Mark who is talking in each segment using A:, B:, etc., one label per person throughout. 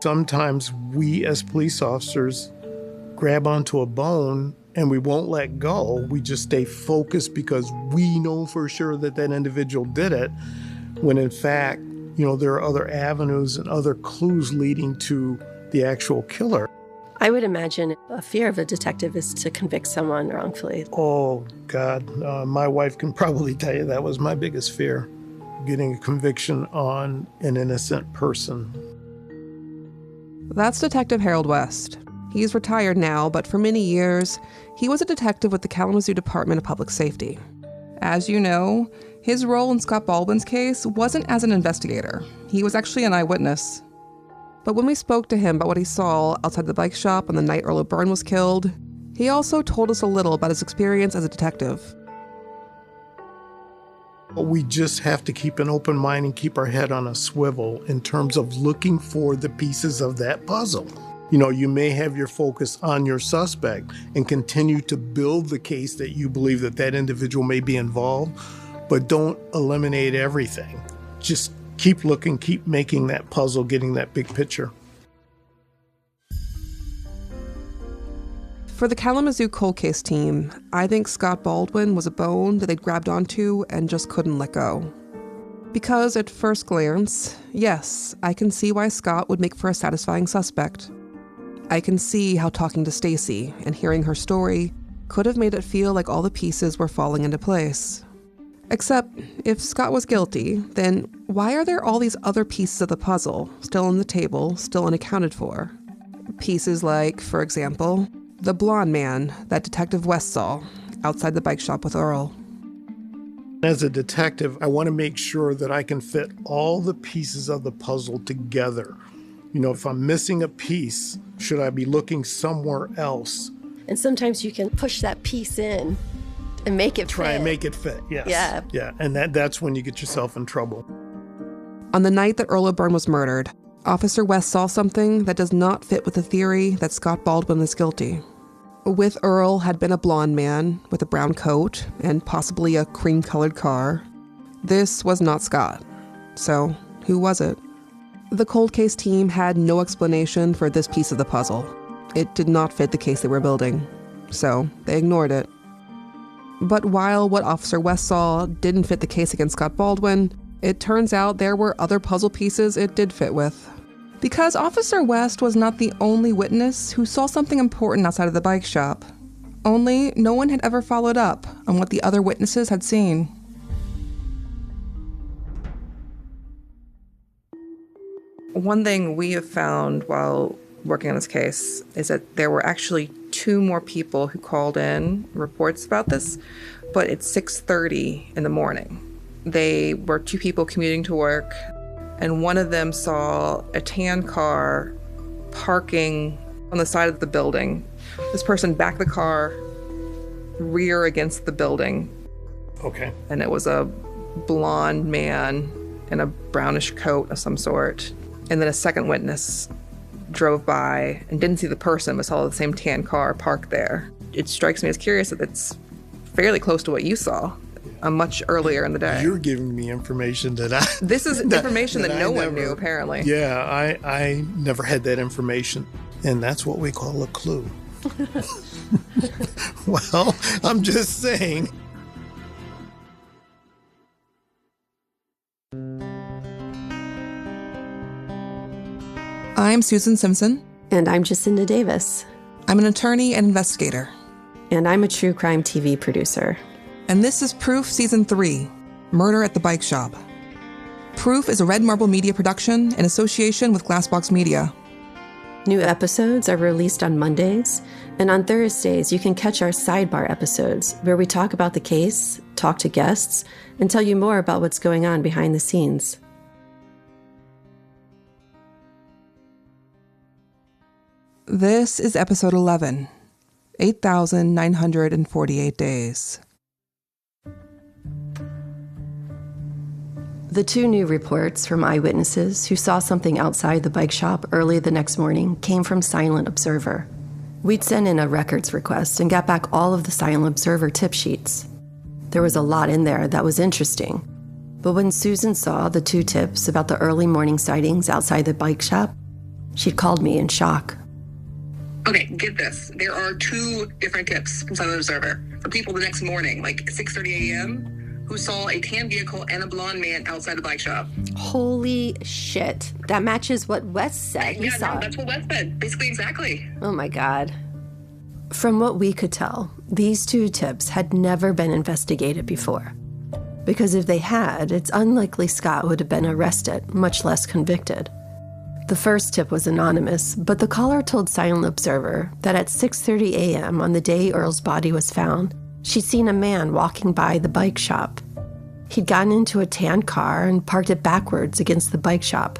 A: Sometimes we as police officers grab onto a bone and we won't let go. We just stay focused because we know for sure that that individual did it, when in fact, there are other avenues and other clues leading to the actual killer.
B: I would imagine a fear of a detective is to convict someone wrongfully.
A: Oh, God. My wife can probably tell you that was my biggest fear, getting a conviction on an innocent person.
C: That's Detective Harold West. He's retired now, but for many years, he was a detective with the Kalamazoo Department of Public Safety. As you know, his role in Scott Baldwin's case wasn't as an investigator. He was actually an eyewitness. But when we spoke to him about what he saw outside the bike shop on the night Earl O'Byrne was killed, he also told us a little about his experience as a detective.
A: We just have to keep an open mind and keep our head on a swivel in terms of looking for the pieces of that puzzle. You may have your focus on your suspect and continue to build the case that you believe that individual may be involved, but don't eliminate everything. Just keep looking, keep making that puzzle, getting that big picture.
C: For the Kalamazoo cold case team, I think Scott Baldwin was a bone that they'd grabbed onto and just couldn't let go. Because at first glance, yes, I can see why Scott would make for a satisfying suspect. I can see how talking to Stacy and hearing her story could have made it feel like all the pieces were falling into place. Except, if Scott was guilty, then why are there all these other pieces of the puzzle still on the table, still unaccounted for? Pieces like, for example, the blonde man that Detective West saw outside the bike shop with Earl.
A: As a detective, I want to make sure that I can fit all the pieces of the puzzle together. If I'm missing a piece, should I be looking somewhere else?
B: And sometimes you can push that piece in and make it
A: Try
B: fit.
A: and make it fit, yes. Yeah, and that's when you get yourself in trouble.
C: On the night that Earl O'Byrne was murdered, Officer West saw something that does not fit with the theory that Scott Baldwin is guilty. With Earl had been a blonde man with a brown coat and possibly a cream-colored car. This was not Scott. So, who was it? The cold case team had no explanation for this piece of the puzzle. It did not fit the case they were building, so they ignored it. But while what Officer West saw didn't fit the case against Scott Baldwin, it turns out there were other puzzle pieces it did fit with. Because Officer West was not the only witness who saw something important outside of the bike shop. Only no one had ever followed up on what the other witnesses had seen. One thing we have found while working on this case is that there were actually 2 more people who called in reports about this, but it's 6:30 in the morning. They were 2 people commuting to work, and one of them saw a tan car parking on the side of the building. This person backed the car rear against the building.
A: Okay.
C: And it was a blonde man in a brownish coat of some sort. And then a second witness drove by and didn't see the person, but saw the same tan car parked there. It strikes me as curious that it's fairly close to what you saw much earlier in the day.
A: You're giving me information that I...
C: This is information that no one knew, apparently.
A: Yeah, I never had that information. And that's what we call a clue. Well, I'm just saying.
C: I'm Susan Simpson.
B: And I'm Jacinda Davis.
C: I'm an attorney and investigator.
B: And I'm a true crime TV producer.
C: And this is Proof Season 3, Murder at the Bike Shop. Proof is a Red Marble Media production in association with Glassbox Media.
B: New episodes are released on Mondays, and on Thursdays you can catch our sidebar episodes where we talk about the case, talk to guests, and tell you more about what's going on behind the scenes.
C: This is episode 11, 8,948 days.
B: The 2 new reports from eyewitnesses who saw something outside the bike shop early the next morning came from Silent Observer. We'd sent in a records request and got back all of the Silent Observer tip sheets. There was a lot in there that was interesting. But when Susan saw the 2 tips about the early morning sightings outside the bike shop, She'd called me in shock.
D: Okay, get this. There are 2 different tips from Silent Observer for people the next morning, like 6:30 a.m., who saw a tan vehicle and a blonde man outside the bike shop.
B: Holy shit. That matches what Wes said he saw.
D: No, that's what Wes said. Basically, exactly.
B: Oh my God. From what we could tell, these 2 tips had never been investigated before. Because if they had, it's unlikely Scott would have been arrested, much less convicted. The first tip was anonymous, but the caller told Silent Observer that at 6:30 a.m. on the day Earl's body was found, she'd seen a man walking by the bike shop. He'd gotten into a tan car and parked it backwards against the bike shop.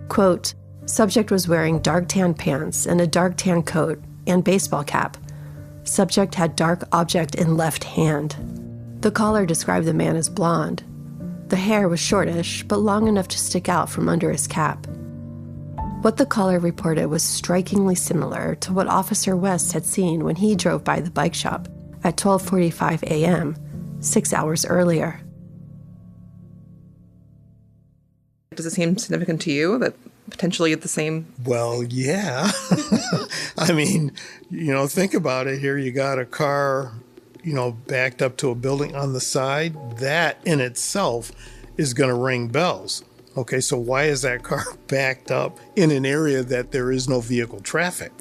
B: Quote, subject was wearing dark tan pants and a dark tan coat and baseball cap. Subject had dark object in left hand. The caller described the man as blonde. The hair was shortish, but long enough to stick out from under his cap. What the caller reported was strikingly similar to what Officer West had seen when he drove by the bike shop at 12:45 a.m., 6 hours earlier.
C: Does it seem significant to you that potentially at the same...
A: Well, yeah. I mean, think about it. Here you got a car, backed up to a building on the side. That in itself is going to ring bells. Okay, so why is that car backed up in an area that there is no vehicle traffic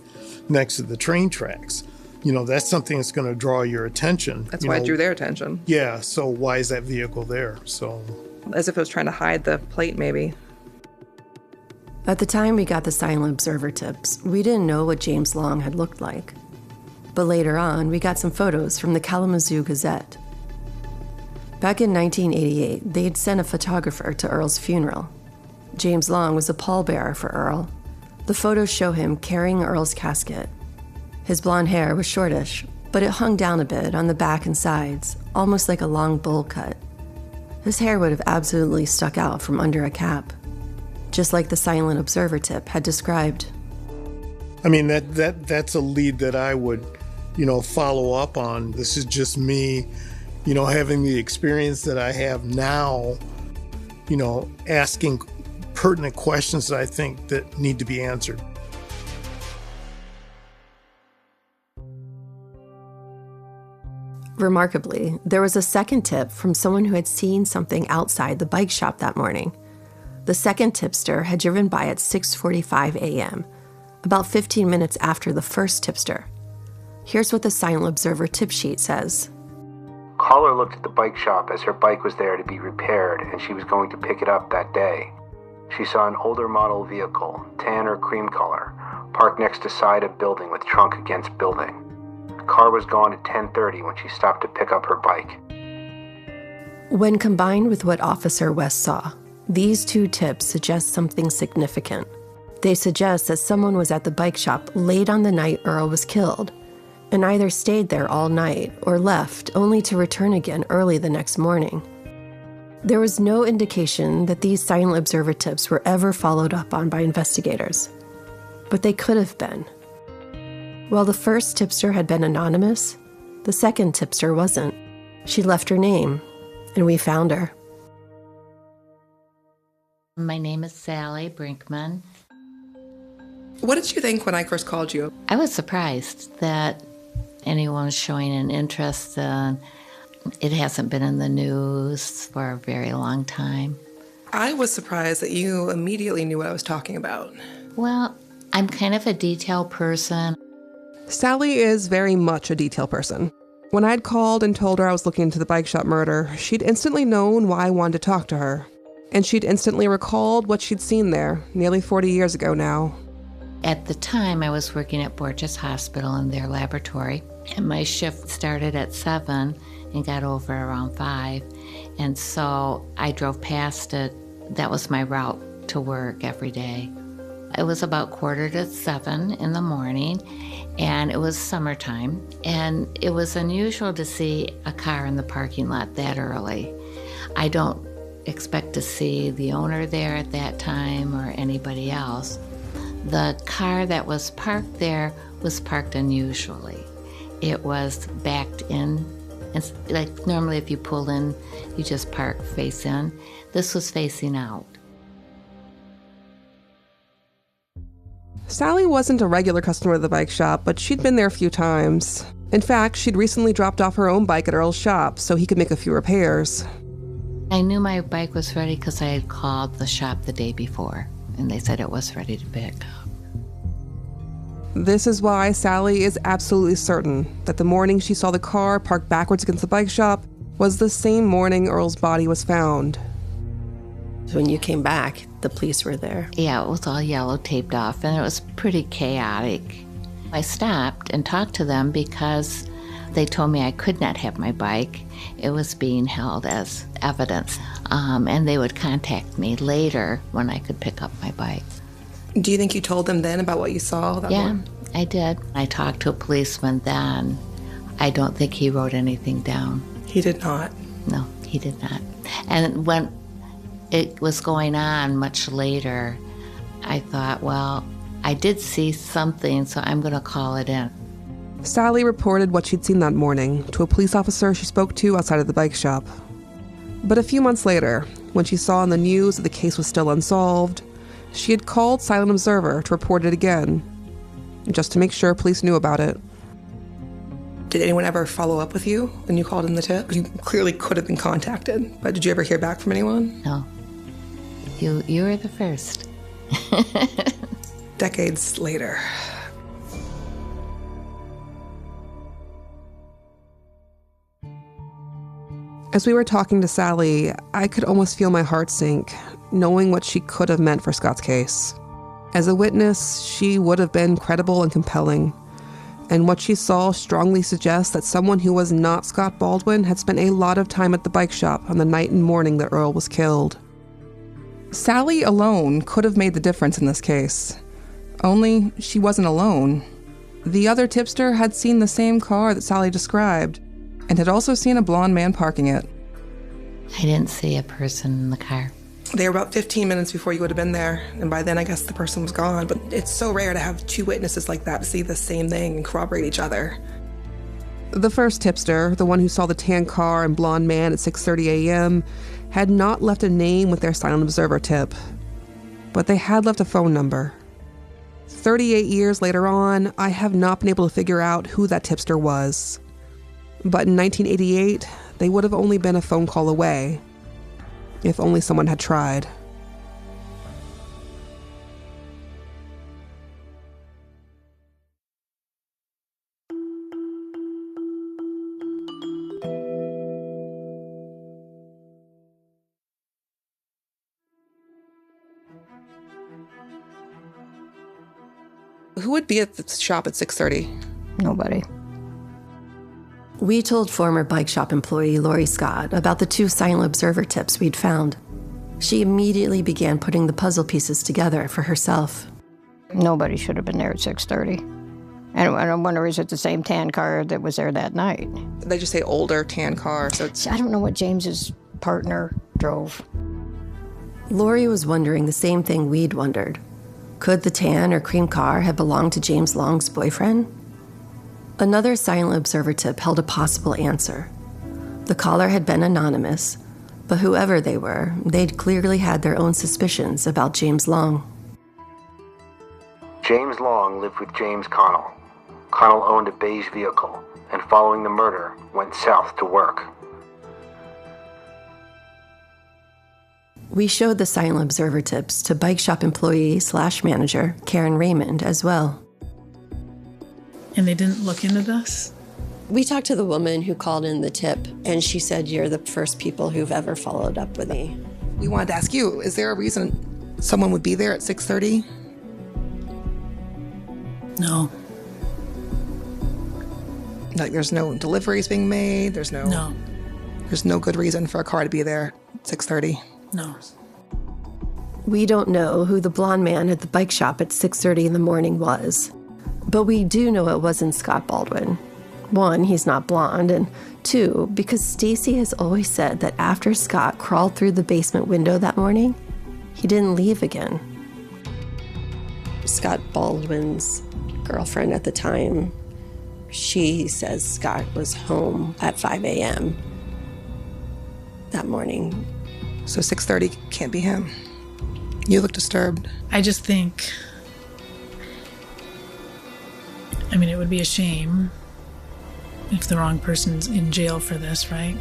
A: next to the train tracks? That's something that's going to draw your attention.
C: That's why it drew their attention.
A: Yeah, so why is that vehicle there? So,
C: as if it was trying to hide the plate, maybe.
B: At the time we got the Silent Observer tips, we didn't know what James Long had looked like. But later on, we got some photos from the Kalamazoo Gazette. Back in 1988, they'd sent a photographer to Earl's funeral. James Long was a pallbearer for Earl. The photos show him carrying Earl's casket. His blonde hair was shortish, but it hung down a bit on the back and sides, almost like a long bowl cut. His hair would have absolutely stuck out from under a cap, just like the Silent Observer tip had described.
A: I mean, that's a lead that I would, follow up on. This is just me, having the experience that I have now, asking pertinent questions that I think that need to be answered.
B: Remarkably, there was a second tip from someone who had seen something outside the bike shop that morning. The second tipster had driven by at 6:45 a.m., about 15 minutes after the first tipster. Here's what the Silent Observer tip sheet says.
E: Caller looked at the bike shop as her bike was there to be repaired and she was going to pick it up that day. She saw an older model vehicle, tan or cream color, parked next to side of building with trunk against building. The car was gone at 10:30 when she stopped to pick up her bike.
B: When combined with what Officer West saw, these 2 tips suggest something significant. They suggest that someone was at the bike shop late on the night Earl was killed, and either stayed there all night or left only to return again early the next morning. There was no indication that these Silent Observer tips were ever followed up on by investigators, but they could have been. While the first tipster had been anonymous, the second tipster wasn't. She left her name, and we found her.
F: My name is Sally Brinkman.
C: What did you think when I first called you?
F: I was surprised that anyone was showing an interest. It hasn't been in the news for a very long time.
C: I was surprised that you immediately knew what I was talking about.
F: Well, I'm kind of a detail person.
C: Sally is very much a detail person. When I'd called and told her I was looking into the bike shop murder, she'd instantly known why I wanted to talk to her. And she'd instantly recalled what she'd seen there, nearly 40 years ago now.
F: At the time, I was working at Borges Hospital in their laboratory, and my shift started at 7 and got over around 5. And so I drove past it. That was my route to work every day. It was about 6:45 in the morning, and it was summertime, and it was unusual to see a car in the parking lot that early. I don't expect to see the owner there at that time or anybody else. The car that was parked there was parked unusually. It was backed in. It's like normally if you pull in, you just park face in. This was facing out.
C: Sally wasn't a regular customer of the bike shop, but she'd been there a few times. In fact, she'd recently dropped off her own bike at Earl's shop so he could make a few repairs.
F: I knew my bike was ready because I had called the shop the day before, and they said it was ready to pick up.
C: This is why Sally is absolutely certain that the morning she saw the car parked backwards against the bike shop was the same morning Earl's body was found.
B: When you came back, the police were there.
F: Yeah, it was all yellow taped off, and it was pretty chaotic. I stopped and talked to them because they told me I could not have my bike. It was being held as evidence, and they would contact me later when I could pick up my bike.
C: Do you think you told them then about what you saw that morning?
F: Yeah, I did. I talked to a policeman then. I don't think he wrote anything down.
C: He did not?
F: No, he did not. And when it was going on much later, I thought, well, I did see something, so I'm going to call it in.
C: Sally reported what she'd seen that morning to a police officer she spoke to outside of the bike shop. But a few months later, when she saw on the news that the case was still unsolved, she had called Silent Observer to report it again, just to make sure police knew about it. Did anyone ever follow up with you when you called in the tip? You clearly could have been contacted, but did you ever hear back from anyone?
F: No. You were the first.
C: Decades later. As we were talking to Sally, I could almost feel my heart sink, knowing what she could have meant for Scott's case. As a witness, she would have been credible and compelling. And what she saw strongly suggests that someone who was not Scott Baldwin had spent a lot of time at the bike shop on the night and morning that Earl was killed. Sally alone could have made the difference in this case. Only she wasn't alone. The other tipster had seen the same car that Sally described, and had also seen a blonde man parking it.
F: I didn't see a person in the car.
C: They were about 15 minutes before you would have been there, and by then I guess the person was gone. But it's so rare to have two witnesses like that to see the same thing and corroborate each other. The first tipster, the one who saw the tan car and blonde man at 6:30 a.m., had not left a name with their Silent Observer tip. But they had left a phone number. 38 years later on, I have not been able to figure out who that tipster was. But in 1988, they would have only been a phone call away. If only someone had tried. Who would be at the shop at 6:30?
G: Nobody.
B: We told former bike shop employee Lori Scott about the two Silent Observer tips we'd found. She immediately began putting the puzzle pieces together for herself.
G: Nobody should have been there at 6:30. And I wonder, is it the same tan car that was there that night?
C: They just say older tan car, so it's...
G: I don't know what James's partner drove.
B: Lori was wondering the same thing we'd wondered. Could the tan or cream car have belonged to James Long's boyfriend? Another Silent Observer tip held a possible answer. The caller had been anonymous, but whoever they were, they'd clearly had their own suspicions about James Long.
E: James Long lived with James Connell. Connell owned a beige vehicle, and following the murder, went south to work.
B: We showed the Silent Observer tips to bike shop employee/manager Karen Raymond as well.
H: And they didn't look into this?
B: We talked to the woman who called in the tip, and she said, "You're the first people who've ever followed up with me."
C: We wanted to ask you, is there a reason someone would be there at 6:30?
H: No.
C: Like there's no deliveries being made, there's no good reason for a car to be there at 6:30?
H: No.
B: We don't know who the blonde man at the bike shop at 6:30 in the morning was. But we do know it wasn't Scott Baldwin. One, he's not blonde, and two, because Stacy has always said that after Scott crawled through the basement window that morning, he didn't leave again. Scott Baldwin's girlfriend at the time, she says Scott was home at 5 a.m. that morning.
C: So 6:30 can't be him. You look disturbed.
H: I just think I mean, it would be a shame if the wrong person's in jail for this, right?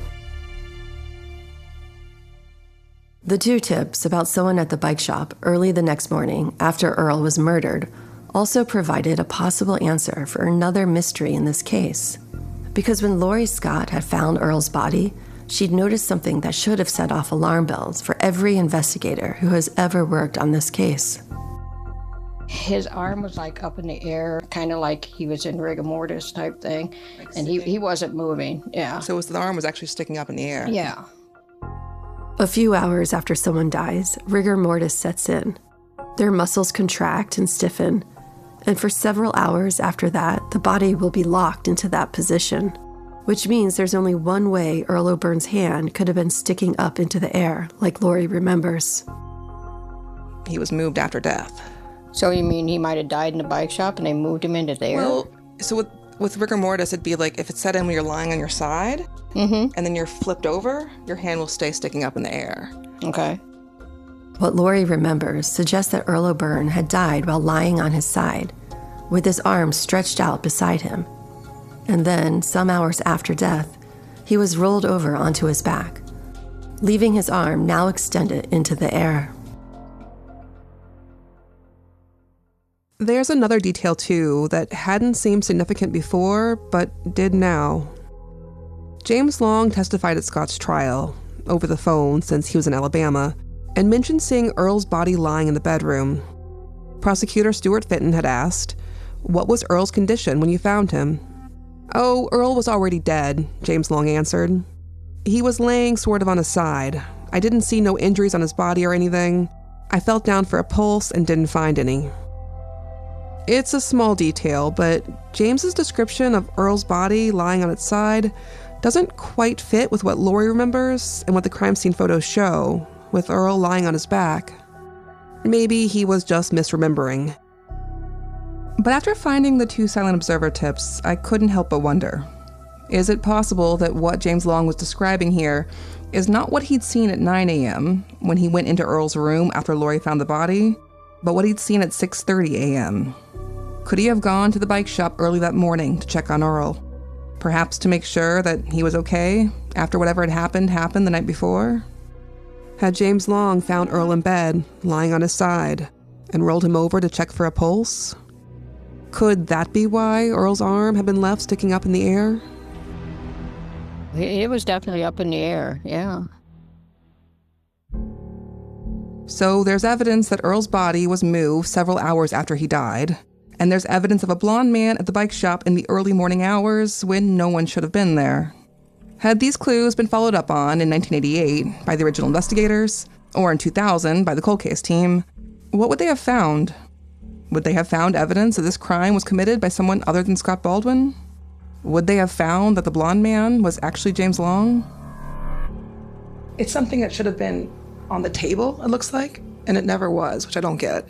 B: The two tips about someone at the bike shop early the next morning after Earl was murdered also provided a possible answer for another mystery in this case. Because when Lori Scott had found Earl's body, she'd noticed something that should have set off alarm bells for every investigator who has ever worked on this case.
G: His arm was like up in the air, kind of like he was in rigor mortis type thing, and he wasn't moving, yeah.
C: So the arm was actually sticking up in the air?
G: Yeah.
B: A few hours after someone dies, rigor mortis sets in. Their muscles contract and stiffen, and for several hours after that, the body will be locked into that position, which means there's only one way Earl O'Byrne's hand could have been sticking up into the air, like Lori remembers.
C: He was moved after death.
G: So you mean he might have died in the bike shop and they moved him into there?
C: Well, so with rigor mortis, it'd be like if it's set in when you're lying on your side, and then you're flipped over, your hand will stay sticking up in the air.
G: Okay.
B: What Lori remembers suggests that Earl O'Byrne had died while lying on his side, with his arms stretched out beside him. And then, some hours after death, he was rolled over onto his back, leaving his arm now extended into the air.
C: There's another detail, too, that hadn't seemed significant before, but did now. James Long testified at Scott's trial, over the phone since he was in Alabama, and mentioned seeing Earl's body lying in the bedroom. Prosecutor Stuart Fitton had asked, "What was Earl's condition when you found him?" "Oh, Earl was already dead," James Long answered. "He was laying sort of on his side. I didn't see no injuries on his body or anything. I felt down for a pulse and didn't find any." It's a small detail, but James's description of Earl's body lying on its side doesn't quite fit with what Lori remembers and what the crime scene photos show, with Earl lying on his back. Maybe he was just misremembering. But after finding the two silent observer tips, I couldn't help but wonder, is it possible that what James Long was describing here is not what he'd seen at 9 a.m. when he went into Earl's room after Lori found the body, but what he'd seen at 6:30 a.m.? Could he have gone to the bike shop early that morning to check on Earl? Perhaps to make sure that he was okay after whatever had happened the night before? Had James Long found Earl in bed, lying on his side, and rolled him over to check for a pulse? Could that be why Earl's arm had been left sticking up in the air?
G: It was definitely up in the air, yeah.
C: So there's evidence that Earl's body was moved several hours after he died, and there's evidence of a blonde man at the bike shop in the early morning hours when no one should have been there. Had these clues been followed up on in 1988 by the original investigators, or in 2000 by the cold case team, what would they have found? Would they have found evidence that this crime was committed by someone other than Scott Baldwin? Would they have found that the blonde man was actually James Long? It's something that should have been on the table, it looks like, and it never was, which I don't get.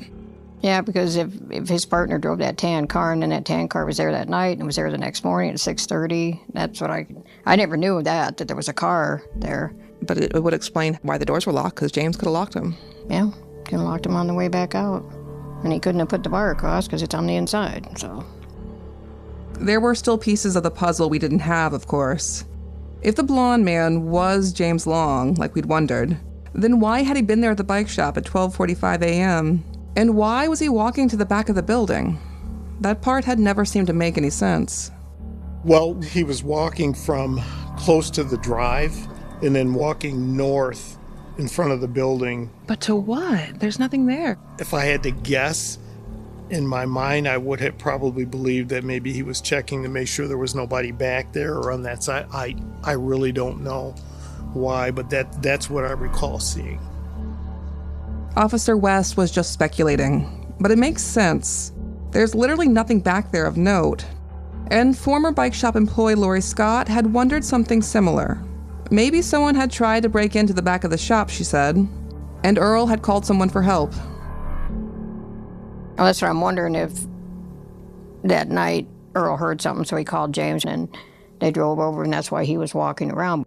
G: Yeah, because if his partner drove that tan car and then that tan car was there that night and was there the next morning at 6:30, that's what I never knew that there was a car there.
C: But it would explain why the doors were locked, because James could have locked them.
G: Yeah, could have locked him on the way back out. And he couldn't have put the bar across because it's on the inside, so.
C: There were still pieces of the puzzle we didn't have, of course. If the blonde man was James Long, like we'd wondered, then why had he been there at the bike shop at 12:45 a.m.? And why was he walking to the back of the building? That part had never seemed to make any sense.
A: Well, he was walking from close to the drive and then walking north in front of the building.
C: But to what? There's nothing there.
A: If I had to guess, in my mind, I would have probably believed that maybe he was checking to make sure there was nobody back there or on that side. I really don't know why, but that's what I recall seeing.
C: Officer West was just speculating, but it makes sense. There's literally nothing back there of note. And former bike shop employee Lori Scott had wondered something similar. Maybe someone had tried to break into the back of the shop, she said, and Earl had called someone for help.
G: Well, that's what I'm wondering, if that night Earl heard something, so he called James and they drove over, and that's why he was walking around.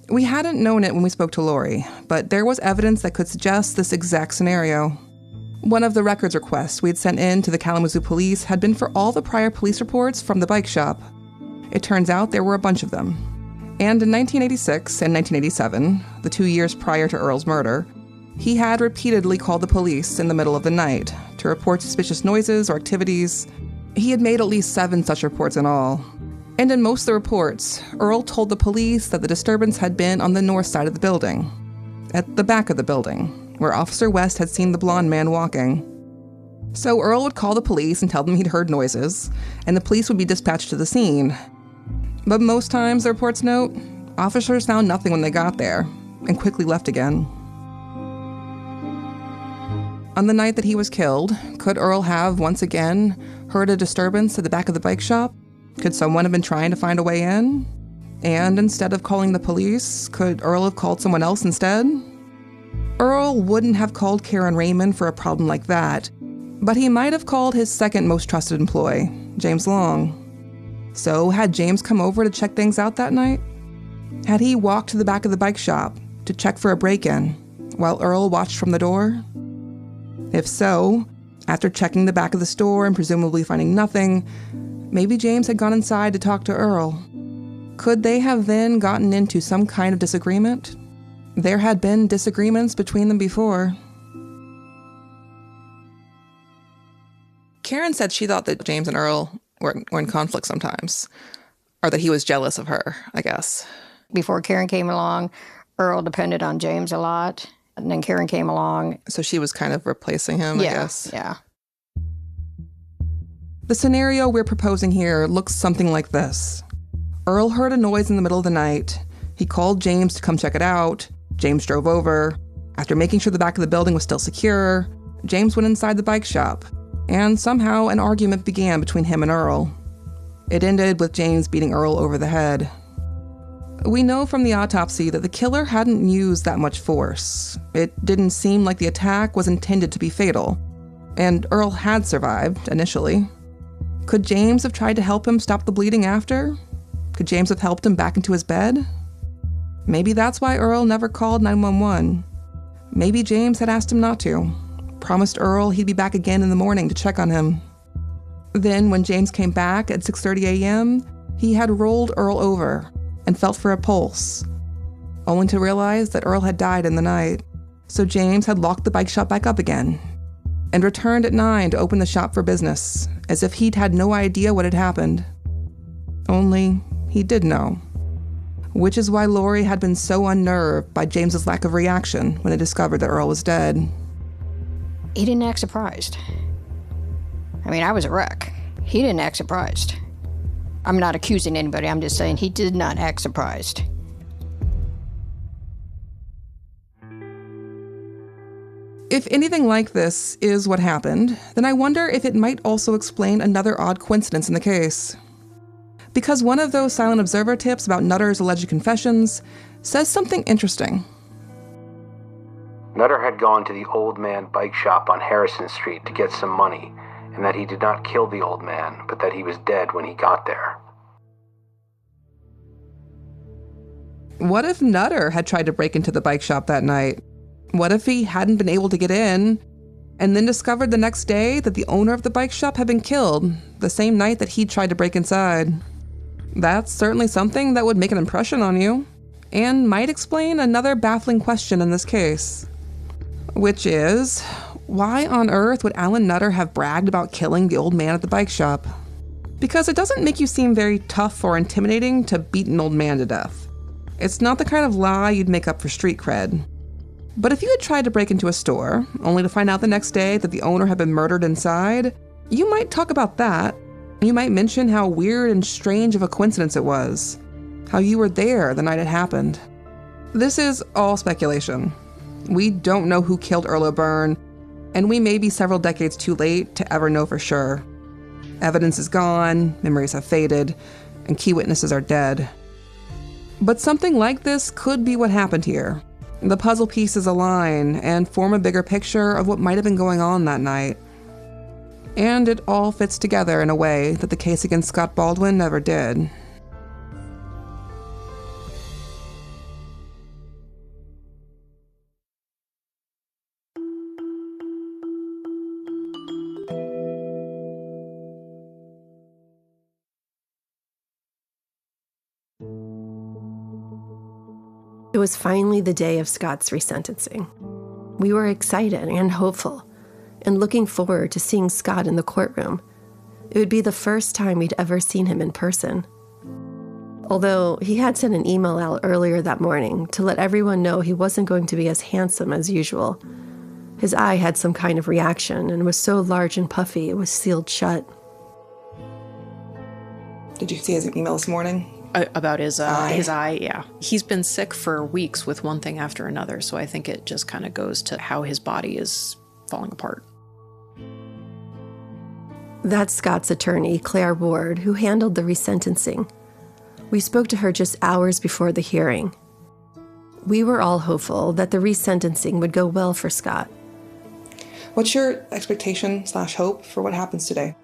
C: We hadn't known it when we spoke to Lori, but there was evidence that could suggest this exact scenario. One of the records requests we'd sent in to the Kalamazoo police had been for all the prior police reports from the bike shop. It turns out there were a bunch of them. And in 1986 and 1987, the 2 years prior to Earl's murder, he had repeatedly called the police in the middle of the night to report suspicious noises or activities. He had made at least 7 such reports in all. And in most of the reports, Earl told the police that the disturbance had been on the north side of the building, at the back of the building, where Officer West had seen the blonde man walking. So Earl would call the police and tell them he'd heard noises, and the police would be dispatched to the scene. But most times, the reports note, officers found nothing when they got there, and quickly left again. On the night that he was killed, could Earl have, once again, heard a disturbance at the back of the bike shop? Could someone have been trying to find a way in? And instead of calling the police, could Earl have called someone else instead? Earl wouldn't have called Karen Raymond for a problem like that, but he might have called his second most trusted employee, James Long. So had James come over to check things out that night? Had he walked to the back of the bike shop to check for a break-in, while Earl watched from the door? If so, after checking the back of the store and presumably finding nothing, maybe James had gone inside to talk to Earl. Could they have then gotten into some kind of disagreement? There had been disagreements between them before. Karen said she thought that James and Earl were in conflict sometimes, or that he was jealous of her, I guess.
G: Before Karen came along, Earl depended on James a lot, and then Karen came along.
C: So she was kind of replacing him, I guess.
G: Yeah.
C: The scenario we're proposing here looks something like this. Earl heard a noise in the middle of the night. He called James to come check it out. James drove over. After making sure the back of the building was still secure, James went inside the bike shop, and somehow an argument began between him and Earl. It ended with James beating Earl over the head. We know from the autopsy that the killer hadn't used that much force. It didn't seem like the attack was intended to be fatal, and Earl had survived, initially. Could James have tried to help him stop the bleeding after? Could James have helped him back into his bed? Maybe that's why Earl never called 911. Maybe James had asked him not to, promised Earl he'd be back again in the morning to check on him. Then, when James came back at 6:30 a.m., he had rolled Earl over and felt for a pulse, only to realize that Earl had died in the night. So James had locked the bike shop back up again and returned at 9 to open the shop for business, as if he'd had no idea what had happened. Only he did know. Which is why Lori had been so unnerved by James's lack of reaction when they discovered that Earl was dead.
G: He didn't act surprised. I mean, I was a wreck. He didn't act surprised. I'm not accusing anybody, I'm just saying he did not act surprised.
C: If anything like this is what happened, then I wonder if it might also explain another odd coincidence in the case. Because one of those silent observer tips about Nutter's alleged confessions says something interesting.
E: Nutter had gone to the Old Man bike shop on Harrison Street to get some money, and that he did not kill the old man, but that he was dead when he got there.
C: What if Nutter had tried to break into the bike shop that night? What if he hadn't been able to get in, and then discovered the next day that the owner of the bike shop had been killed the same night that he tried to break inside? That's certainly something that would make an impression on you, and might explain another baffling question in this case. Which is, why on earth would Alan Nutter have bragged about killing the old man at the bike shop? Because it doesn't make you seem very tough or intimidating to beat an old man to death. It's not the kind of lie you'd make up for street cred. But if you had tried to break into a store, only to find out the next day that the owner had been murdered inside, you might talk about that. You might mention how weird and strange of a coincidence it was, how you were there the night it happened. This is all speculation. We don't know who killed Earl O'Byrne, and we may be several decades too late to ever know for sure. Evidence is gone, memories have faded, and key witnesses are dead. But something like this could be what happened here. The puzzle pieces align and form a bigger picture of what might have been going on that night. And it all fits together in a way that the case against Scott Baldwin never did.
B: It was finally the day of Scott's resentencing. We were excited and hopeful, and looking forward to seeing Scott in the courtroom. It would be the first time we'd ever seen him in person. Although he had sent an email out earlier that morning to let everyone know he wasn't going to be as handsome as usual. His eye had some kind of reaction and was so large and puffy it was sealed shut.
C: Did you see his email this morning?
I: About his eye, yeah. He's been sick for weeks with one thing after another, so I think it just kind of goes to how his body is falling apart.
B: That's Scott's attorney, Claire Ward, who handled the resentencing. We spoke to her just hours before the hearing. We were all hopeful that the resentencing would go well for Scott.
C: What's your expectation/hope for what happens today?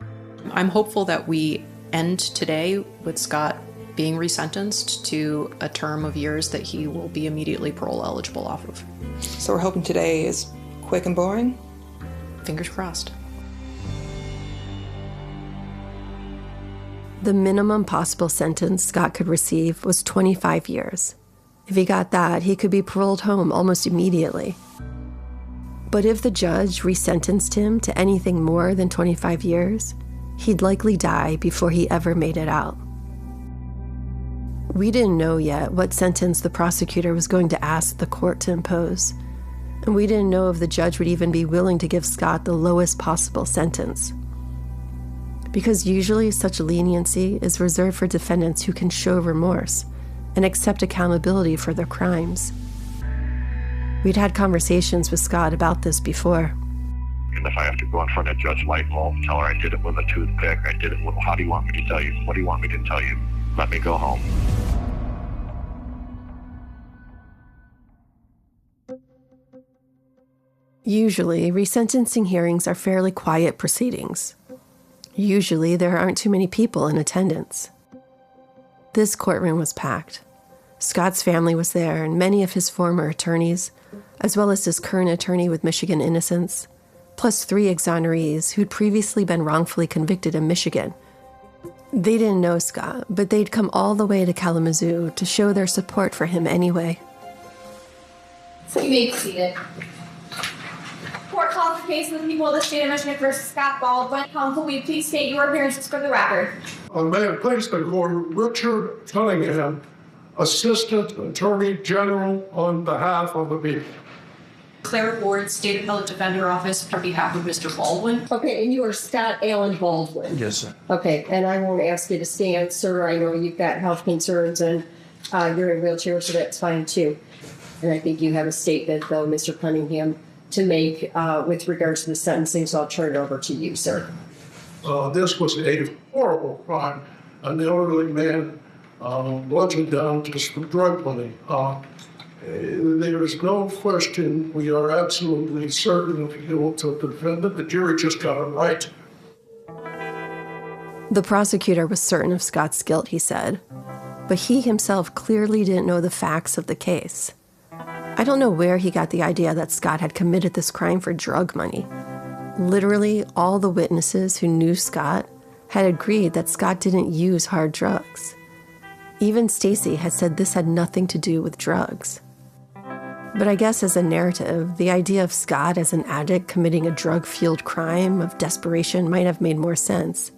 I: I'm hopeful that we end today with Scott being resentenced to a term of years that he will be immediately parole eligible off of.
C: So we're hoping today is quick and boring?
I: Fingers crossed.
B: The minimum possible sentence Scott could receive was 25 years. If he got that, he could be paroled home almost immediately. But if the judge resentenced him to anything more than 25 years, he'd likely die before he ever made it out. We didn't know yet what sentence the prosecutor was going to ask the court to impose, and we didn't know if the judge would even be willing to give Scott the lowest possible sentence. Because usually such leniency is reserved for defendants who can show remorse and accept accountability for their crimes. We'd had conversations with Scott about this before.
J: And if I have to go in front of Judge Lightwall and tell her I did it with a toothpick, I did it with, how do you want me to tell you? What do you want me to tell you? Let me go home.
B: Usually, resentencing hearings are fairly quiet proceedings. Usually, there aren't too many people in attendance. This courtroom was packed. Scott's family was there, and many of his former attorneys, as well as his current attorney with Michigan Innocence, plus 3 exonerees who'd previously been wrongfully convicted in Michigan. They didn't know Scott, but they'd come all the way to Kalamazoo to show their support for him anyway.
K: So you may be seated. Court calls the case of the people of the state of Michigan versus Scott Baldwin. Counsel, will you please state your appearances for the record?
L: May I please the court, Richard Cunningham, Assistant Attorney General on behalf of the people.
M: Claire Ward, State Appellate Defender Office, on behalf of Mr. Baldwin.
N: Okay, and you are Scott Allen Baldwin?
L: Yes, sir.
N: Okay, and I won't ask you to stand, sir. I know you've got health concerns and you're in a wheelchair, so that's fine too. And I think you have a statement, though, Mr. Cunningham, to make with regards to the sentencing, so I'll turn it over to you, sir.
L: This was a horrible crime. An elderly man bludgeoned down just for drug money. There is no question, we are absolutely certain of the guilt of the defendant. The jury just got it right.
B: The prosecutor was certain of Scott's guilt, he said, but he himself clearly didn't know the facts of the case. I don't know where he got the idea that Scott had committed this crime for drug money. Literally, all the witnesses who knew Scott had agreed that Scott didn't use hard drugs. Even Stacy had said this had nothing to do with drugs. But I guess as a narrative, the idea of Scott as an addict committing a drug-fueled crime of desperation might have made more sense.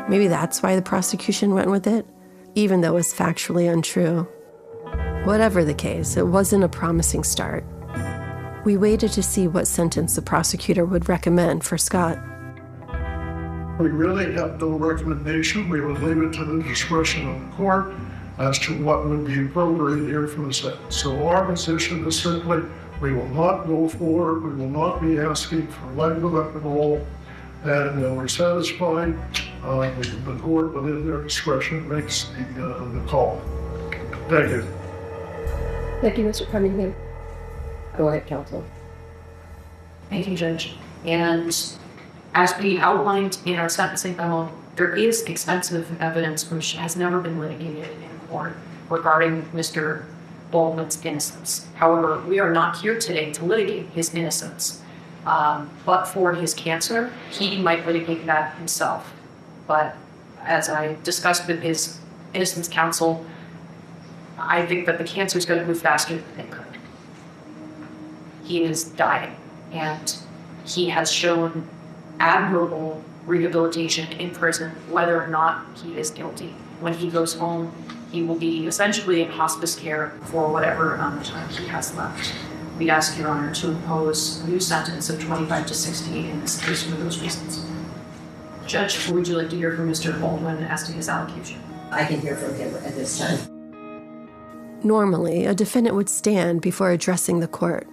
B: Maybe that's why the prosecution went with it, even though it was factually untrue. Whatever the case, it wasn't a promising start. We waited to see what sentence the prosecutor would recommend for Scott.
L: We really have no recommendation. We would leave it to the discretion of the court as to what would be appropriate here for the sentence. So our position is simply, we will not go forward, we will not be asking for life without parole, and we're satisfied. The court, within their discretion, makes the call. Thank you.
N: Thank you, Mr. Cunningham. Go ahead, counsel.
M: Thank you, Judge. And as we outlined in our sentencing memo, there is extensive evidence which has never been litigated in court regarding Mr. Baldwin's innocence. However, we are not here today to litigate his innocence. But for his cancer, he might litigate that himself. But as I discussed with his innocence counsel, I think that the cancer is going to move faster than it could. He is dying, and he has shown admirable rehabilitation in prison, whether or not he is guilty. When he goes home, he will be essentially in hospice care for whatever amount of time he has left. We ask Your Honor to impose a new sentence of 25 to 60 in this case for those reasons. Judge, would you like to hear from Mr. Baldwin as to his allocution?
N: I can hear from him at this time.
B: Normally, a defendant would stand before addressing the court.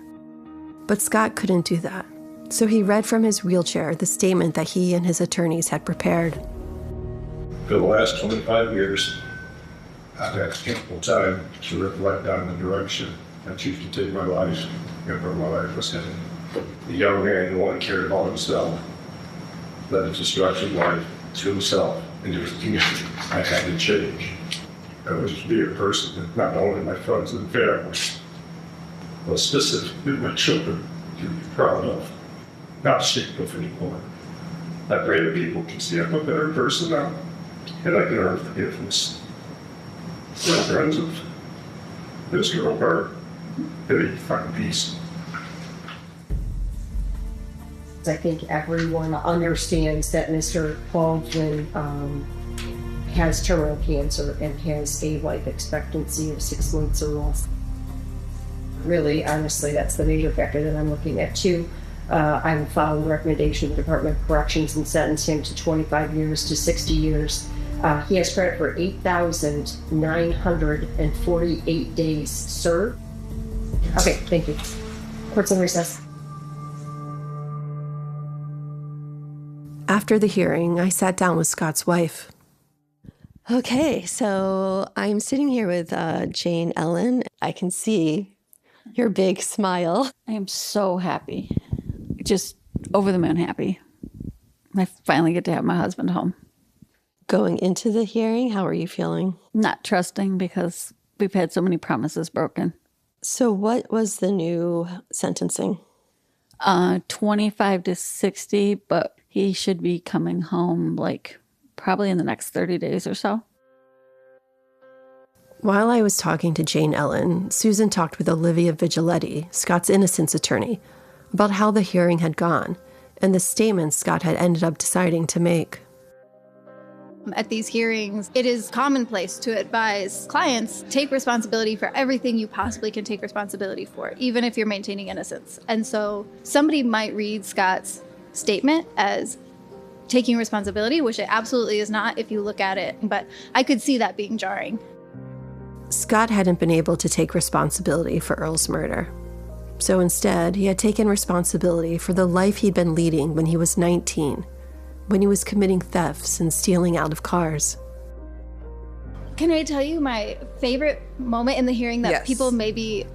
B: But Scott couldn't do that, so he read from his wheelchair the statement that he and his attorneys had prepared.
O: For the last 25 years, I've had ample time to reflect on the direction I choose to take my life and where my life was headed. The young man who only cared about himself led a destructive life to himself and to his community. I had to change. I was to be a person that not only my friends and family, but specifically my children can be proud of, not ashamed of anymore. I pray that people can see I'm a better person now, and I can earn forgiveness. My friends of Mr. O'Byrne, that he can find peace.
N: I think everyone understands that Mr. Baldwin has terminal cancer and has a life expectancy of 6 months or less. Really, honestly, that's the major factor that I'm looking at too. I will follow the recommendation of the Department of Corrections and sentence him to 25 years to 60 years. He has credit for 8,948 days served. Okay, thank you. Court's in recess.
B: After the hearing, I sat down with Scott's wife. Okay, so I'm sitting here with Jane Ellen. I can see your big smile.
P: I am so happy. Just over the moon happy. I finally get to have my husband home.
B: Going into the hearing, how are you feeling?
P: Not trusting because we've had so many promises broken.
B: So what was the new sentencing?
P: 25 to 60, but he should be coming home probably in the next 30 days or so.
B: While I was talking to Jane Ellen, Susan talked with Olivia Vigiletti, Scott's innocence attorney, about how the hearing had gone and the statements Scott had ended up deciding to make.
Q: At these hearings, it is commonplace to advise clients, take responsibility for everything you possibly can take responsibility for, even if you're maintaining innocence. And so somebody might read Scott's statement as taking responsibility, which it absolutely is not if you look at it, but I could see that being jarring.
B: Scott hadn't been able to take responsibility for Earl's murder. So instead, he had taken responsibility for the life he'd been leading when he was 19, when he was committing thefts and stealing out of cars.
Q: Can I tell you my favorite moment in the hearing that people may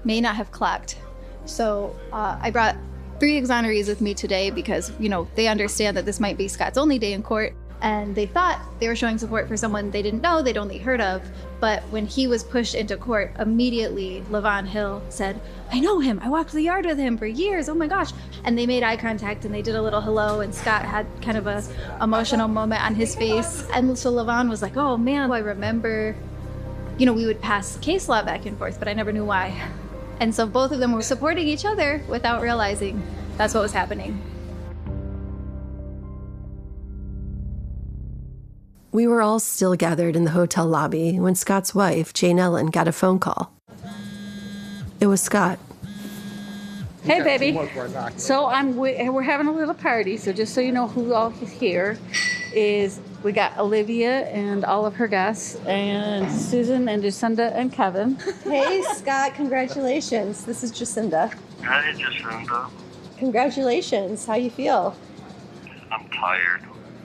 Q: not have clocked? So I brought 3 exonerees with me today because, they understand that this might be Scott's only day in court. And they thought they were showing support for someone they didn't know, they'd only heard of. But when he was pushed into court, immediately Levon Hill said, "I know him. I walked the yard with him for years. Oh my gosh." And they made eye contact and they did a little hello. And Scott had kind of a emotional moment on his face. And so Levon was like, "Oh man, I remember, we would pass case law back and forth, but I never knew why." And so both of them were supporting each other without realizing that's what was happening.
B: We were all still gathered in the hotel lobby when Scott's wife, Jane Ellen, got a phone call. It was Scott.
P: Hey, baby. So we're having a little party, so just so you know who all is here, we got Olivia and all of her guests, and Susan and Jacinda and Kevin.
B: Hey, Scott, congratulations. This is Jacinda.
J: Hey, Jacinda.
B: Congratulations. How you feel?
J: I'm tired.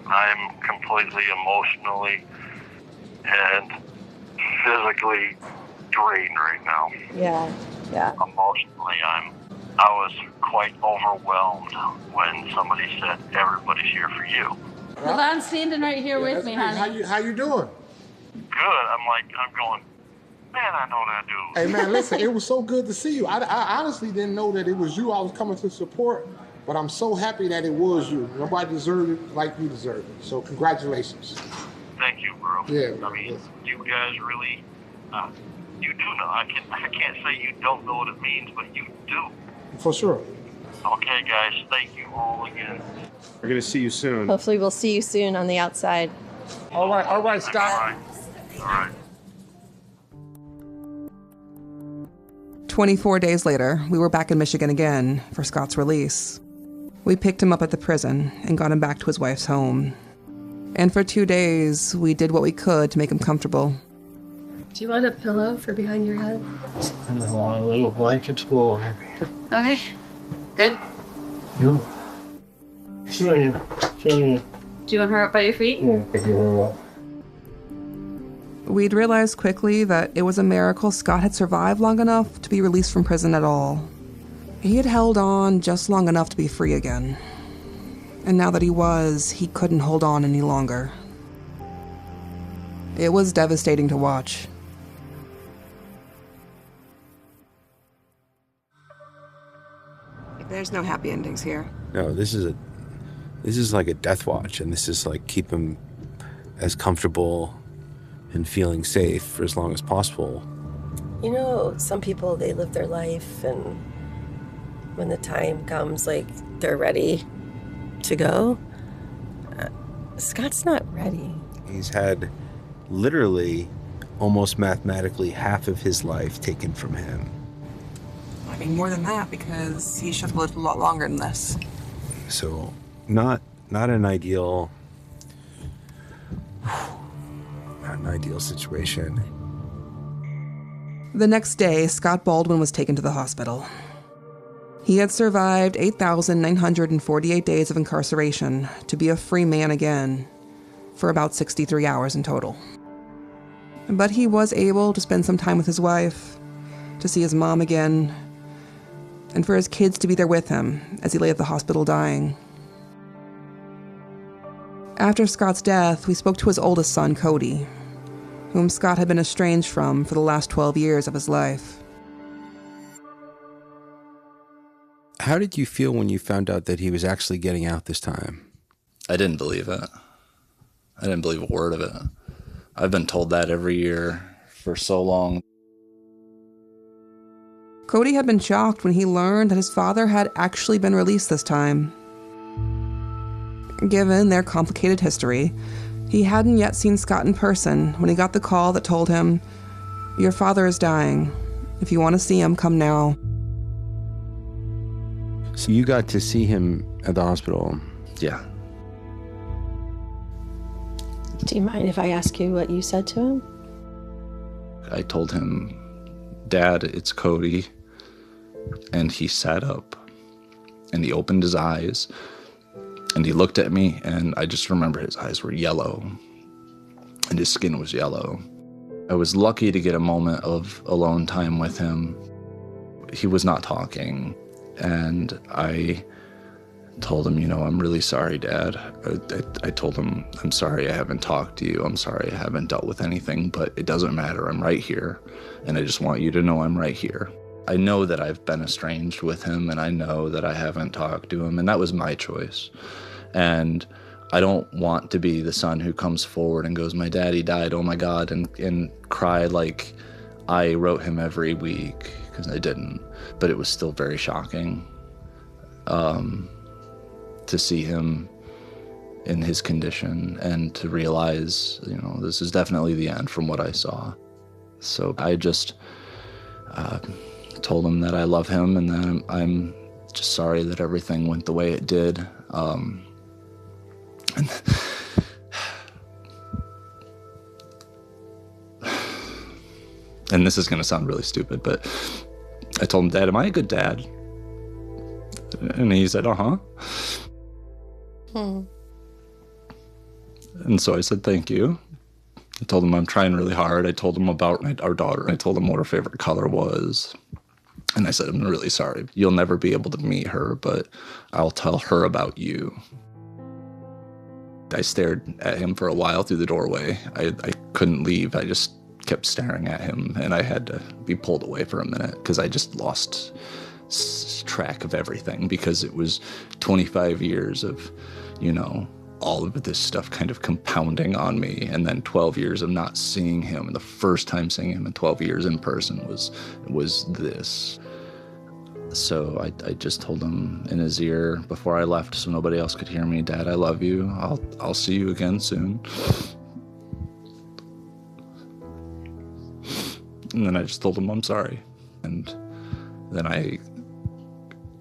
J: I'm completely emotionally and physically drained right now.
B: Yeah.
J: Emotionally, I was quite overwhelmed when somebody said, "Everybody's here for you."
P: Levon's standing right here with me, honey.
R: How you doing?
J: Good. I'm going, man, I know that dude.
R: Hey, man, listen, it was so good to see you. I honestly didn't know that it was you I was coming to support, but I'm so happy that it was you. Nobody deserved it like you deserve it. So congratulations.
J: Thank you, bro.
R: Yeah.
J: I mean, you guys really You do know. I can't say you don't know what it means, but you do.
R: For sure.
J: Okay, guys. Thank you all again.
S: We're going to see you soon.
B: Hopefully we'll see you soon on the outside.
R: All right, Scott.
J: All right.
C: 24 days later, we were back in Michigan again for Scott's release. We picked him up at the prison and got him back to his wife's home. And for 2 days, we did what we could to make him comfortable.
N: Do you want a pillow for behind your head?
L: And a little blanket will maybe.
K: Okay. Good.
L: Yeah. Sure.
K: Do you want her up by your feet?
L: Yeah.
C: We'd realized quickly that it was a miracle Scott had survived long enough to be released from prison at all. He had held on just long enough to be free again. And now that he couldn't hold on any longer. It was devastating to watch. There's no happy endings here.
E: No, this is like a death watch, and this is like keep him as comfortable and feeling safe for as long as possible.
B: You know, some people, they live their life, and when the time comes, like, they're ready to go. Scott's not ready.
E: He's had literally almost mathematically half of his life taken from him.
C: I mean, more than that, because he should have lived a lot longer than this.
E: So, not an ideal situation.
C: The next day, Scott Baldwin was taken to the hospital. He had survived 8,948 days of incarceration to be a free man again, for about 63 hours in total. But he was able to spend some time with his wife, to see his mom again, and for his kids to be there with him as he lay at the hospital dying. After Scott's death, we spoke to his oldest son, Cody, whom Scott had been estranged from for the last 12 years of his life.
E: How did you feel when you found out that he was actually getting out this time?
T: I didn't believe it. I didn't believe a word of it. I've been told that every year for so long.
C: Cody had been shocked when he learned that his father had actually been released this time. Given their complicated history, he hadn't yet seen Scott in person when he got the call that told him, "Your father is dying. If you want to see him, come now."
E: So you got to see him at the hospital?
T: Yeah.
B: Do you mind if I ask you what you said to him?
T: I told him, "Dad, it's Cody." And he sat up and he opened his eyes and he looked at me, and I just remember his eyes were yellow and his skin was yellow. I was lucky to get a moment of alone time with him. He was not talking, and I told him, "I'm really sorry, Dad." I told him, "I'm sorry I haven't talked to you. I'm sorry I haven't dealt with anything, but it doesn't matter. I'm right here, and I just want you to know I'm right here." I know that I've been estranged with him, and I know that I haven't talked to him, and that was my choice. And I don't want to be the son who comes forward and goes, "My daddy died, oh my God," and cry like I wrote him every week, because I didn't. But it was still very shocking to see him in his condition and to realize, this is definitely the end from what I saw. So I just told him that I love him and that I'm just sorry that everything went the way it did. And this is going to sound really stupid, but I told him, "Dad, am I a good dad?" And he said, "Uh-huh." And so I said, "Thank you." I told him I'm trying really hard. I told him about our daughter. I told him what her favorite color was. And I said, "I'm really sorry. You'll never be able to meet her, but I'll tell her about you." I stared at him for a while through the doorway. I couldn't leave. I just kept staring at him, and I had to be pulled away for a minute because I just lost track of everything, because it was 25 years of, all of this stuff kind of compounding on me. And then 12 years of not seeing him, and the first time seeing him in 12 years in person was this. So I just told him in his ear before I left so nobody else could hear me, "Dad, I love you. I'll see you again soon." And then I just told him I'm sorry. And then I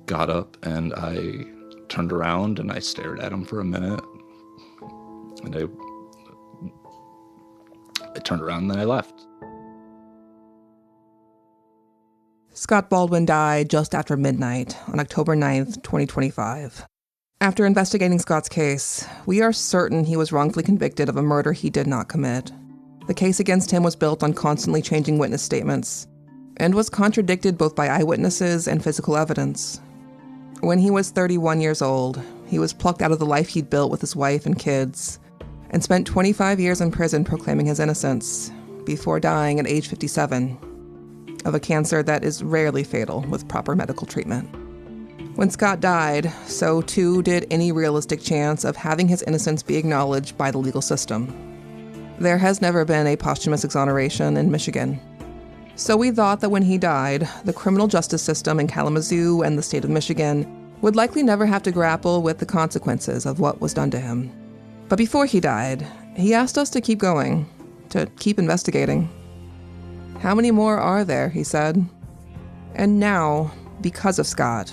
T: got up and I turned around and I stared at him for a minute. And I turned around and then I left.
C: Scott Baldwin died just after midnight on October 9th, 2025. After investigating Scott's case, we are certain he was wrongfully convicted of a murder he did not commit. The case against him was built on constantly changing witness statements and was contradicted both by eyewitnesses and physical evidence. When he was 31 years old, he was plucked out of the life he'd built with his wife and kids and spent 25 years in prison proclaiming his innocence before dying at age 57 of a cancer that is rarely fatal with proper medical treatment. When Scott died, so too did any realistic chance of having his innocence be acknowledged by the legal system. There has never been a posthumous exoneration in Michigan. So we thought that when he died, the criminal justice system in Kalamazoo and the state of Michigan would likely never have to grapple with the consequences of what was done to him. But before he died, he asked us to keep going, to keep investigating. "How many more are there?" he said. And now, because of Scott,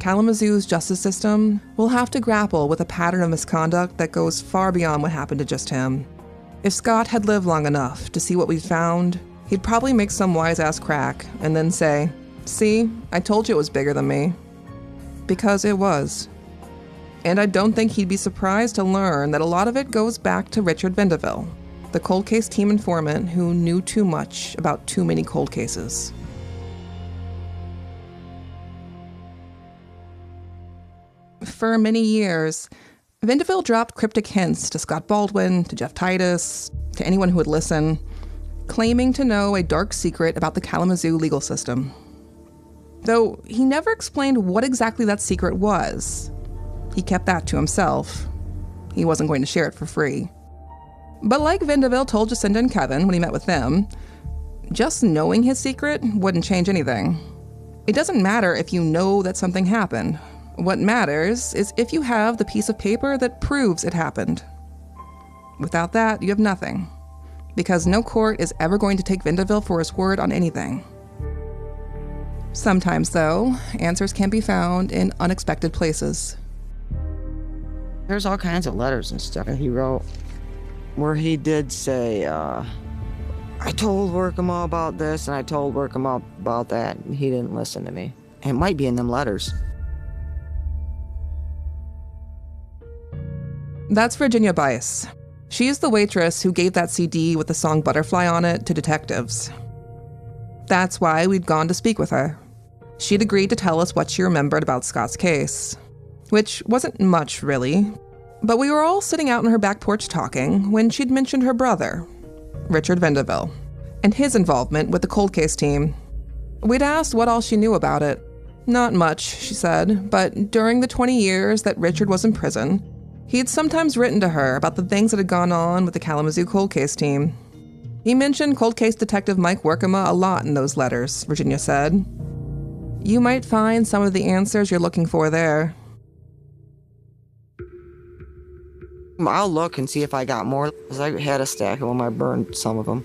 C: Kalamazoo's justice system will have to grapple with a pattern of misconduct that goes far beyond what happened to just him. If Scott had lived long enough to see what we'd found, he'd probably make some wise-ass crack and then say, "See, I told you it was bigger than me." Because it was. And I don't think he'd be surprised to learn that a lot of it goes back to Richard Vendeville, the cold case team informant who knew too much about too many cold cases. For many years, Vendeville dropped cryptic hints to Scott Baldwin, to Jeff Titus, to anyone who would listen, claiming to know a dark secret about the Kalamazoo legal system. Though he never explained what exactly that secret was. He kept that to himself. He wasn't going to share it for free. But like Vendeville told Jacinda and Kevin when he met with them, just knowing his secret wouldn't change anything. It doesn't matter if you know that something happened. What matters is if you have the piece of paper that proves it happened. Without that, you have nothing. Because no court is ever going to take Vendeville for his word on anything. Sometimes, though, answers can be found in unexpected places.
S: There's all kinds of letters and stuff he wrote where he did say, I told Workham all about this and I told Workham all about that, and he didn't listen to me. And it might be in them letters.
C: That's Virginia Bice. She is the waitress who gave that CD with the song Butterfly on it to detectives. That's why we'd gone to speak with her. She'd agreed to tell us what she remembered about Scott's case, which wasn't much, really. But we were all sitting out on her back porch talking when she'd mentioned her brother, Richard Vendeville, and his involvement with the cold case team. We'd asked what all she knew about it. Not much, she said, but during the 20 years that Richard was in prison, he'd sometimes written to her about the things that had gone on with the Kalamazoo cold case team. He mentioned cold case detective Mike Workema a lot in those letters, Virginia said. You might find some of the answers you're looking for there.
S: I'll look and see if I got more, because I had a stack of them. I burned some of them.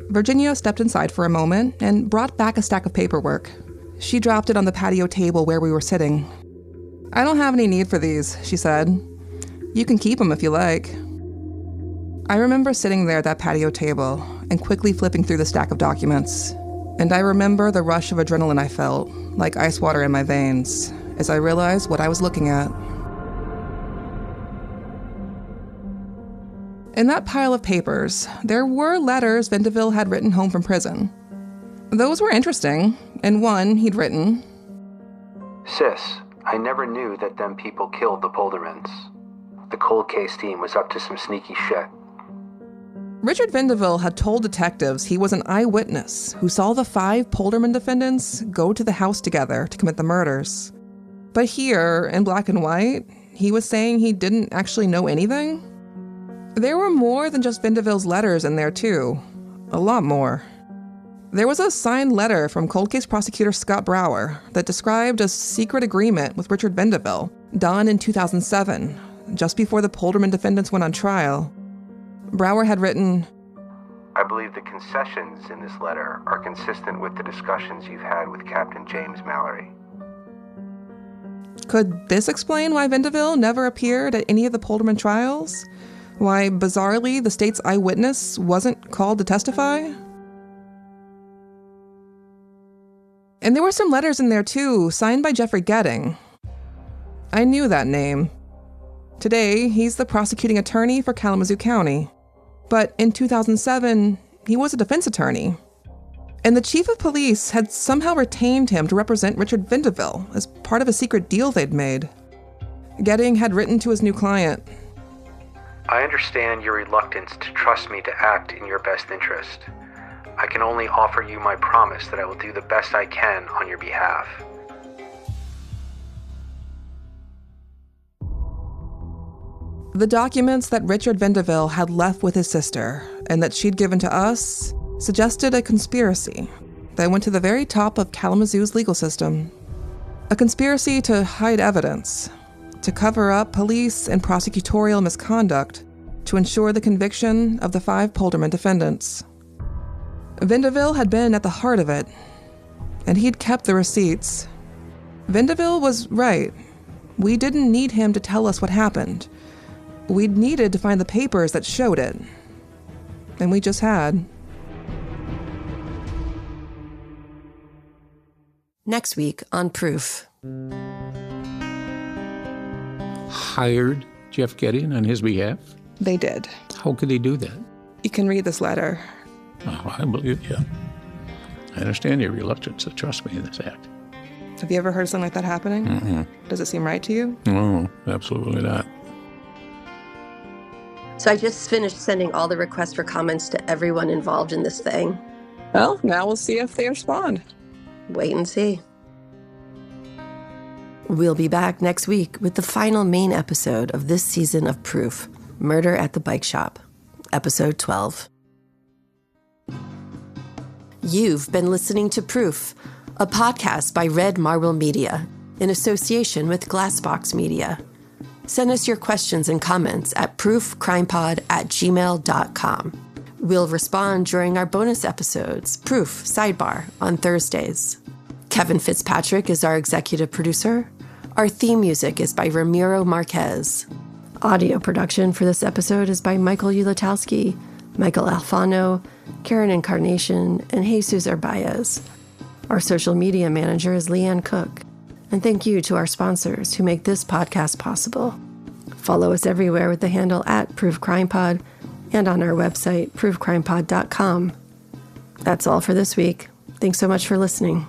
C: Virginia stepped inside for a moment and brought back a stack of paperwork. She dropped it on the patio table where we were sitting. I don't have any need for these, she said. You can keep them if you like. I remember sitting there at that patio table and quickly flipping through the stack of documents. And I remember the rush of adrenaline I felt, like ice water in my veins, as I realized what I was looking at. In that pile of papers, there were letters Vendeville had written home from prison. Those were interesting, and one he'd written,
E: Sis, I never knew that them people killed the Poldermans. The cold case team was up to some sneaky shit.
C: Richard Vendeville had told detectives he was an eyewitness who saw the 5 Polderman defendants go to the house together to commit the murders. But here, in black and white, he was saying he didn't actually know anything? There were more than just Vendeville's letters in there, too. A lot more. There was a signed letter from cold case prosecutor Scott Brower that described a secret agreement with Richard Vendeville, done in 2007, just before the Polderman defendants went on trial. Brower had written,
E: I believe the concessions in this letter are consistent with the discussions you've had with Captain James Mallory.
C: Could this explain why Vendeville never appeared at any of the Polderman trials? Why, bizarrely, the state's eyewitness wasn't called to testify? And there were some letters in there, too, signed by Jeffrey Getting. I knew that name. Today, he's the prosecuting attorney for Kalamazoo County. But in 2007, he was a defense attorney. And the chief of police had somehow retained him to represent Richard Vendeville as part of a secret deal they'd made. Getting had written to his new client,
E: I understand your reluctance to trust me to act in your best interest. I can only offer you my promise that I will do the best I can on your behalf.
C: The documents that Richard Vendeville had left with his sister and that she'd given to us suggested a conspiracy that went to the very top of Kalamazoo's legal system. A conspiracy to hide evidence, to cover up police and prosecutorial misconduct, to ensure the conviction of the 5 Polderman defendants. Vendeville had been at the heart of it, and he'd kept the receipts. Vendeville was right. We didn't need him to tell us what happened. We'd needed to find the papers that showed it. And we just had.
B: Next week on Proof.
U: Hired Jeff Getting on his behalf?
C: They did.
U: How could they do that?
C: You can read this letter.
U: Oh, I believe you. I understand your reluctance to trust me in this act.
C: Have you ever heard something like that happening?
U: Mm-hmm.
C: Does it seem right to you?
U: No, absolutely not.
B: So I just finished sending all the requests for comments to everyone involved in this thing.
C: Well, now we'll see if they respond.
B: Wait and see. We'll be back next week with the final main episode of this season of Proof, Murder at the Bike Shop, episode 12. You've been listening to Proof, a podcast by Red Marble Media, in association with Glassbox Media. Send us your questions and comments at proofcrimepod@gmail.com. We'll respond during our bonus episodes, Proof Sidebar, on Thursdays. Kevin Fitzpatrick is our executive producer. Our theme music is by Ramiro Marquez. Audio production for this episode is by Michael Ulatowski, Michael Alfano, Karen Encarnation, and Jesus Arbaez. Our social media manager is Leanne Cook. And thank you to our sponsors who make this podcast possible. Follow us everywhere with the handle @ProofCrimePod and on our website, proofcrimepod.com. That's all for this week. Thanks so much for listening.